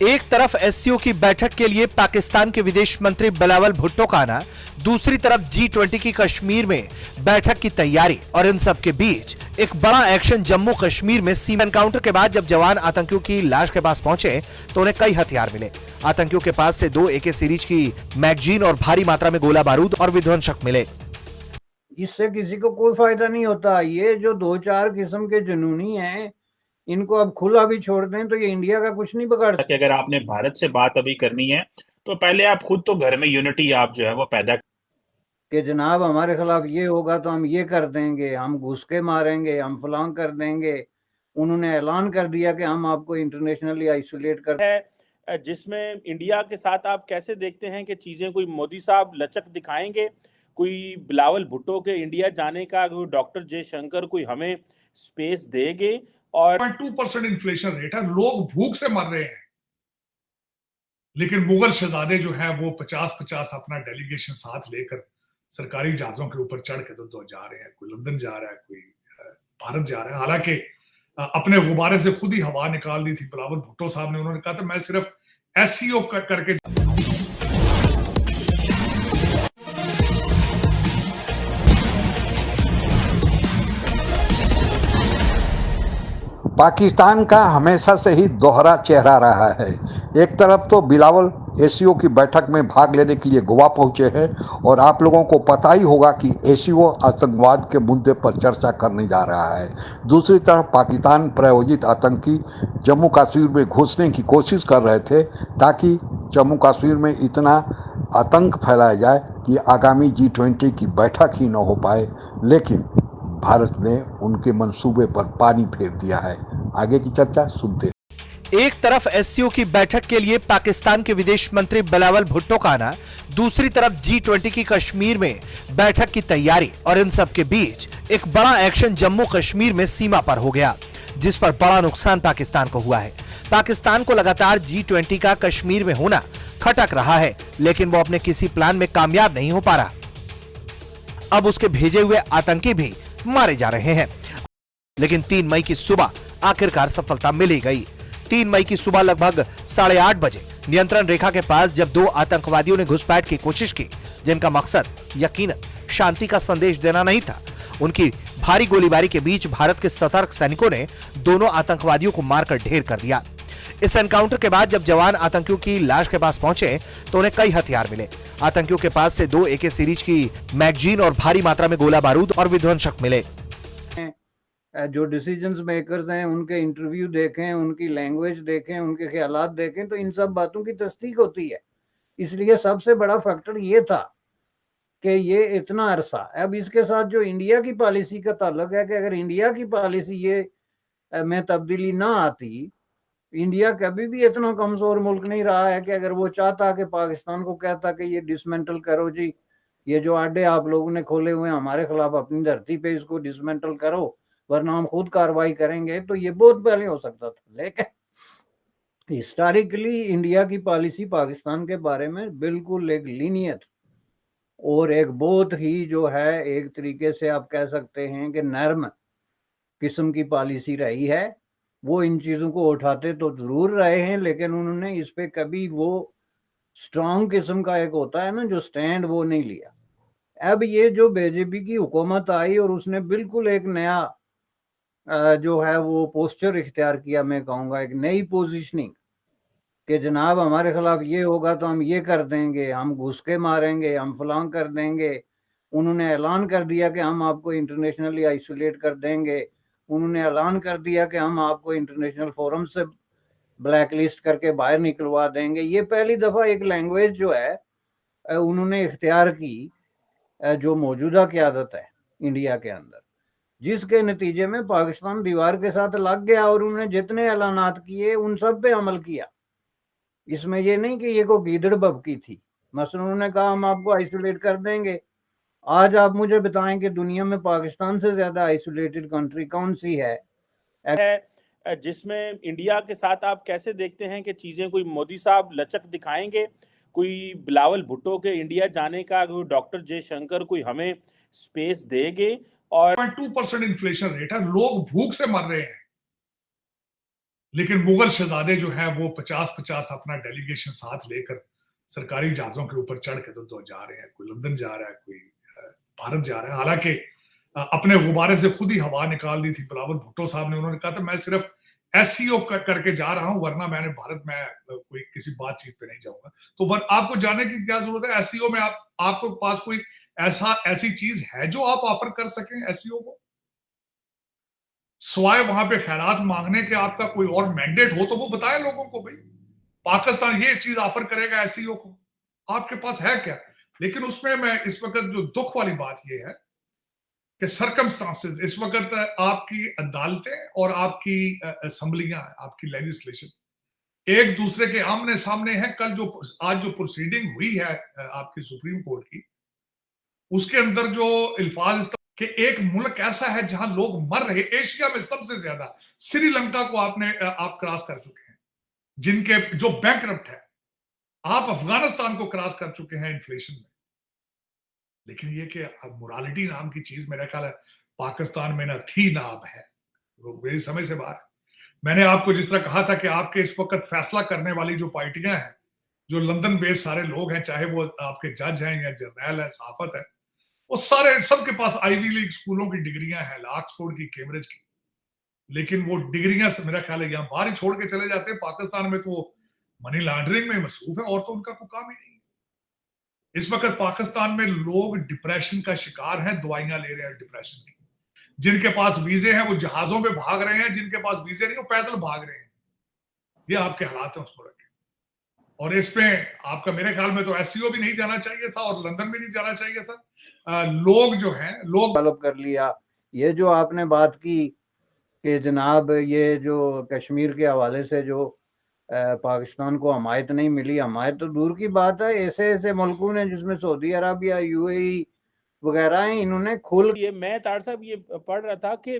एक तरफ एससीओ की बैठक के लिए पाकिस्तान के विदेश मंत्री बिलावल भुट्टो का आना, दूसरी तरफ G20 की कश्मीर में बैठक की तैयारी और इन सब के बीच एक बड़ा एक्शन जम्मू कश्मीर में सीमा एनकाउंटर के बाद जब जवान आतंकियों की लाश के पास पहुंचे तो उन्हें कई हथियार मिले। आतंकियों के पास से 2 AK सीरीज की मैगजीन और भारी मात्रा में गोला बारूद और विध्वंसक मिले। इससे किसी को कोई फायदा नहीं होता। ये जो 2-4 किस्म के जुनूनी हैं, इनको अब खुला भी छोड़ दें तो ये इंडिया का कुछ नहीं बिगाड़ सकते। अगर आपने भारत से बात अभी करनी है तो पहले आप खुद तो घर में यूनिटी आप जो है वो पैदा कि जनाब हमारे खिलाफ ये होगा तो हम ये कर देंगे, हम घुस के मारेंगे, हम फलां कर देंगे। उन्होंने ऐलान कर दिया कि हम आपको इंटरनेशनली आइसोलेट कर है, जिसमें इंडिया के साथ आप कैसे देखते हैं कि चीजें कोई मोदी साहब लचक दिखाएंगे, कोई बिलावल भुट्टो के इंडिया जाने का, कोई डॉक्टर जयशंकर कोई हमें स्पेस देंगे। और 2% इन्फ्लेशन रेट है, लोग भूख से मर रहे हैं, लेकिन मुगल शहजादे जो हैं वो 50-50 अपना डेलीगेशन साथ लेकर सरकारी जहाजों के ऊपर चढ़ के तो जा रहे हैं। कोई लंदन जा रहा है, कोई भारत जा रहा है। हालांकि अपने गुब्बारे से खुद ही हवा निकाल दी थी बिलावल भुट्टो साहब ने। उन्होंने कहा था मैं सिर्फ एससीओ करके पाकिस्तान का हमेशा से ही दोहरा चेहरा रहा है। एक तरफ तो बिलावल एससीओ की बैठक में भाग लेने के लिए गोवा पहुंचे हैं और आप लोगों को पता ही होगा कि एससीओ आतंकवाद के मुद्दे पर चर्चा करने जा रहा है। दूसरी तरफ पाकिस्तान प्रायोजित आतंकी जम्मू कश्मीर में घुसने की कोशिश कर रहे थे ताकि जम्मू कश्मीर में इतना आतंक फैलाया जाए कि आगामी G20 की बैठक ही न हो पाए, लेकिन भारत ने उनके मंसूबे पर पानी फेर दिया है। आगे की चर्चा सुनते हैं। एक तरफ एससीओ की बैठक के लिए पाकिस्तान के विदेश मंत्री बिलावल भुट्टो का आना, दूसरी तरफ G20 की कश्मीर में बैठक की तैयारी और इन सब के बीच एक बड़ा एक्शन जम्मू कश्मीर में सीमा पर हो गया, जिस पर बड़ा नुकसान पाकिस्तान को हुआ है। पाकिस्तान को लगातार G20 का कश्मीर में होना खटक रहा है, लेकिन वो अपने किसी प्लान में कामयाब नहीं हो पा रहा। अब उसके भेजे हुए आतंकी भी मारे जा रहे हैं, लेकिन 3 मई की सुबह आखिरकार सफलता मिल ही गई। 3 मई की सुबह लगभग 8:30 बजे नियंत्रण रेखा के पास जब 2 आतंकवादियों ने घुसपैठ की कोशिश की, जिनका मकसद यकीनन शांति का संदेश देना नहीं था, उनकी भारी गोलीबारी के बीच भारत के सतर्क सैनिकों ने दोनों आतंकवादियों को मारकर ढेर कर दिया। इस एनकाउंटर के बाद जब जवान आतंकियों की लाश के पास पहुंचे तो उन्हें कई हथियार मिले। आतंकियों के पास से 2 AK सीरीज की मैगजीन और भारी मात्रा में गोला बारूद और विध्वंसक मिले। जो डिसीजंस मेकर्स हैं उनके इंटरव्यू देखें, उनकी लैंग्वेज देखें, उनके ख्यालात देखें तो इन सब बातों की तस्दीक होती है। इसलिए सबसे बड़ा फैक्टर ये था कि ये इतना अरसा। अब इसके साथ जो इंडिया की पॉलिसी का ताल्लुक है कि अगर इंडिया की पॉलिसी ये में तब्दीली ना आती, इंडिया कभी भी इतना कमजोर मुल्क नहीं रहा है कि अगर वो चाहता कि पाकिस्तान को कहता कि ये डिसमेंटल करो जी, ये जो अड्डे आप लोगों ने खोले हुए हैं हमारे खिलाफ अपनी धरती पे, इसको डिसमेंटल करो वरना हम खुद कार्रवाई करेंगे, तो ये बहुत पहले हो सकता था। लेकिन हिस्टोरिकली इंडिया की पॉलिसी पाकिस्तान के बारे में बिल्कुल एक लीनियत और एक बहुत ही जो है एक तरीके से आप कह सकते हैं कि नर्म किस्म की पॉलिसी रही है। वो इन चीज़ों को उठाते तो जरूर रहे हैं, लेकिन उन्होंने इस पे कभी वो स्ट्रॉन्ग किस्म का एक होता है ना जो स्टैंड, वो नहीं लिया। अब ये जो बीजेपी की हुकूमत आई और उसने बिल्कुल एक नया जो है वो पोस्चर इख्तियार किया, मैं कहूँगा एक नई पोजीशनिंग कि जनाब हमारे खिलाफ ये होगा तो हम ये कर देंगे, हम घुस के मारेंगे, हम फलां कर देंगे। उन्होंने ऐलान कर दिया कि हम आपको इंटरनेशनली आइसोलेट कर देंगे। उन्होंने ऐलान कर दिया कि हम आपको इंटरनेशनल फोरम से ब्लैक लिस्ट करके बाहर निकलवा देंगे। ये पहली दफ़ा एक लैंग्वेज जो है उन्होंने इख्तियार की जो मौजूदा क़यादत है इंडिया के अंदर, जिसके नतीजे में पाकिस्तान दीवार के साथ लग गया और उन्होंने जितने ऐलानात किए उन सब पे अमल किया। इसमें ये नहीं कि ये को गीदड़ बबकी थी। मसलन उन्होंने कहा हम आपको आइसोलेट कर देंगे। आज आप मुझे बताएं कि दुनिया में पाकिस्तान से ज्यादा आइसोलेटेड कंट्री कौन सी है? जिसमें इंडिया के साथ आप कैसे देखते हैं कि चीजें कोई मोदी साहब लचक दिखाएंगे, कोई बिलावल भुट्टो के इंडिया जाने का, कोई डॉक्टर जयशंकर कोई हमें स्पेस देंगे। और 2% इन्फ्लेशन रेट है, लोग भूख से मर रहे हैं, लेकिन मुगल शहजादे जो है वो 50-50 अपना डेलीगेशन साथ लेकर सरकारी जहाजों के ऊपर चढ़ के तो जा रहे हैं। कोई लंदन जा रहा है, कोई भारत जा रहा है। हालांकि अपने गुब्बारे से खुद ही हवा निकाल दी थी बिलावल भुट्टो साहब ने। उन्होंने कहा था मैं सिर्फ एससीओ करके जा रहा हूं, वरना मैंने भारत में कोई किसी बातचीत पे नहीं जाऊंगा। तो आपको जानने की क्या जरूरत है? एससीओ में आपके पास कोई ऐसी चीज है जो आप ऑफर कर सकें एससीओ को, स्वाय वहां पे खैरात मांगने के? आपका कोई और मैंडेट हो तो वो बताए लोगों को, भाई पाकिस्तान ये चीज ऑफर करेगा एससीओ को, आपके पास है क्या? लेकिन उसमें मैं इस वक्त जो दुख वाली बात ये है कि सर्कमस्टांसेस इस वक्त आपकी अदालतें और आपकी असेंबलियां, आपकी लेजिस्लेशन एक दूसरे के आमने सामने है। आज जो प्रोसीडिंग हुई है आपकी सुप्रीम कोर्ट की, उसके अंदर जो इल्फाज कि एक मुल्क ऐसा है जहां लोग मर रहे, एशिया में सबसे ज्यादा श्रीलंका को आप क्रॉस कर चुके हैं, जिनके जो बैंकरप्ट है। आप अफगानिस्तान को क्रॉस कर चुके हैं इन्फ्लेशन में। लेकिन ये कि अब मोरालिटी नाम की चीज मेरा ख्याल है पाकिस्तान में ना थी ना अब है, वो मेरी समझ से बाहर है। मैंने आपको जिस तरह कहा था कि आपके इस वक्त फैसला करने वाली जो पार्टियां हैं, जो लंदन बेस्ड सारे लोग हैं, चाहे वो आपके जज हैं या जर्नैल है, सहाफत है, वो सारे सबके पास आईवी लीग स्कूलों की डिग्रियां हैं, ऑक्सफोर्ड की, कैम्ब्रिज की। लेकिन वो डिग्रियां मेरा ख्याल है यहाँ बाहर ही छोड़ के चले जाते हैं। पाकिस्तान में तो वो मनी लॉन्ड्रिंग में मसरूफ है और तो उनका कोई काम ही नहीं है। इस वक्त पाकिस्तान में लोग डिप्रेशन का शिकार हैं, दवाइयां ले रहे हैं डिप्रेशन की। जिनके पास वीजे हैं वो जहाजों पे भाग रहे हैं, जिनके पास वीजे नहीं वो पैदल भाग रहे हैं। ये आपके हालात हैं उसको रखें। और इस पे आपका मेरे ख्याल में तो एससीओ भी नहीं जाना चाहिए था और लंदन भी नहीं जाना चाहिए था। लोग जो हैं लोग डेवलप कर लिया। ये जो आपने बात की कि जनाब ये जो कश्मीर के हवाले से जो पाकिस्तान को हमायत नहीं मिली, हमायत तो दूर की बात है, ऐसे ऐसे मुल्कों ने जिसमें सऊदी अरबिया, यूएई वगैरह हैं, इन्होंने खुल ये मैं तार साहब ये पढ़ रहा था कि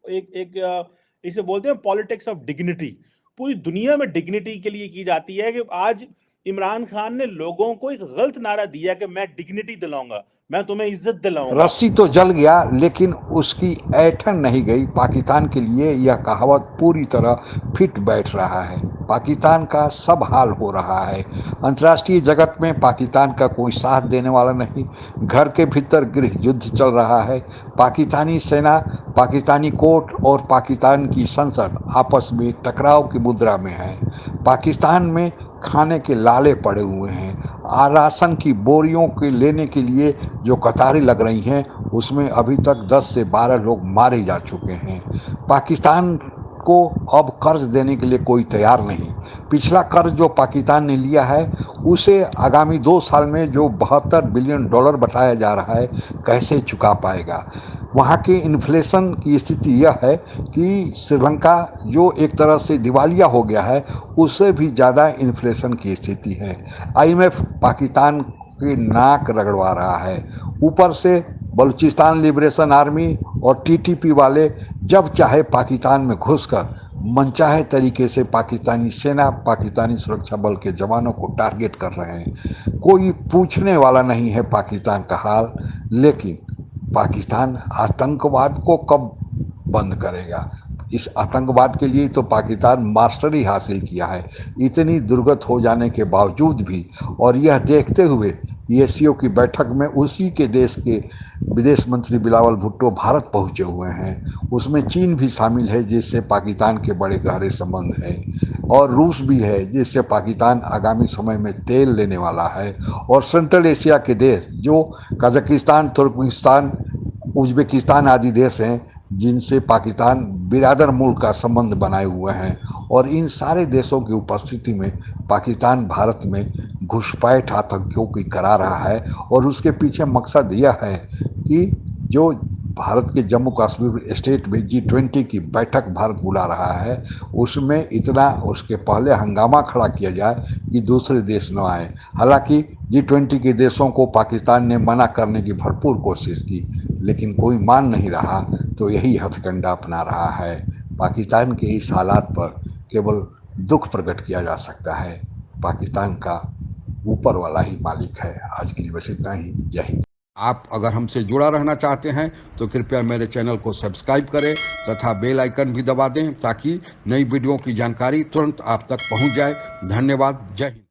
एक इसे बोलते हैं पॉलिटिक्स ऑफ डिग्निटी। पूरी दुनिया में डिग्निटी के लिए की जाती है कि आज इमरान खान ने लोगों को एक गलत नारा दिया कि मैं डिग्निटी दिलाऊंगा, मैं तुम्हें इज्जत दिलाऊंगा। रस्सी तो जल गया लेकिन उसकी ऐठन नहीं गई। पाकिस्तान के लिए यह कहावत पूरी तरह फिट बैठ रहा है। पाकिस्तान का सब हाल हो रहा है। अंतर्राष्ट्रीय जगत में पाकिस्तान का कोई साथ देने वाला नहीं। घर के भीतर गृह युद्ध चल रहा है। पाकिस्तानी सेना, पाकिस्तानी कोर्ट और पाकिस्तान की संसद आपस में टकराव की मुद्रा में है। पाकिस्तान में खाने के लाले पड़े हुए हैं। राशन की बोरियों के लेने के लिए जो कतारें लग रही हैं उसमें अभी तक 10 से 12 लोग मारे जा चुके हैं। पाकिस्तान को अब कर्ज देने के लिए कोई तैयार नहीं। पिछला कर्ज जो पाकिस्तान ने लिया है उसे आगामी 2 साल में जो $72 बिलियन बताया जा रहा है कैसे चुका पाएगा। वहाँ के इन्फ्लेशन की स्थिति यह है कि श्रीलंका जो एक तरह से दिवालिया हो गया है उससे भी ज़्यादा इन्फ्लेशन की स्थिति है। आईएमएफ पाकिस्तान की नाक रगड़वा रहा है। ऊपर से बलूचिस्तान लिबरेशन आर्मी और टीटीपी वाले जब चाहे पाकिस्तान में घुसकर मनचाहे तरीके से पाकिस्तानी सेना, पाकिस्तानी सुरक्षा बल के जवानों को टारगेट कर रहे हैं। कोई पूछने वाला नहीं है पाकिस्तान का हाल। लेकिन पाकिस्तान आतंकवाद को कब बंद करेगा? इस आतंकवाद के लिए तो पाकिस्तान मास्टरी हासिल किया है। इतनी दुर्गत हो जाने के बावजूद भी और यह देखते हुए एससीओ की बैठक में उसी के देश के विदेश मंत्री बिलावल भुट्टो भारत पहुंचे हुए हैं। उसमें चीन भी शामिल है जिससे पाकिस्तान के बड़े गहरे संबंध हैं, और रूस भी है जिससे पाकिस्तान आगामी समय में तेल लेने वाला है। और सेंट्रल एशिया के देश जो कजाकिस्तान, तुर्कमेनिस्तान, उज्बेकिस्तान आदि देश हैं जिनसे पाकिस्तान बिरादर मुल्क का संबंध बनाए हुए हैं। और इन सारे देशों की उपस्थिति में पाकिस्तान भारत में घुसपैठ आतंकियों की करा रहा है। और उसके पीछे मकसद यह है कि जो भारत के जम्मू कश्मीर स्टेट में G20 की बैठक भारत बुला रहा है उसमें इतना उसके पहले हंगामा खड़ा किया जाए कि दूसरे देश न आए। हालांकि G20 के देशों को पाकिस्तान ने मना करने की भरपूर कोशिश की लेकिन कोई मान नहीं रहा, तो यही हथकंडा अपना रहा है। पाकिस्तान के इस हालात पर केवल दुख प्रकट किया जा सकता है। पाकिस्तान का ऊपर वाला ही मालिक है। आज के लिए बस इतना ही। जय हिंद। आप अगर हमसे जुड़ा रहना चाहते हैं तो कृपया मेरे चैनल को सब्सक्राइब करें तथा बेल आइकन भी दबा दें ताकि नई वीडियो की जानकारी तुरंत आप तक पहुंच जाए। धन्यवाद। जय हिंद।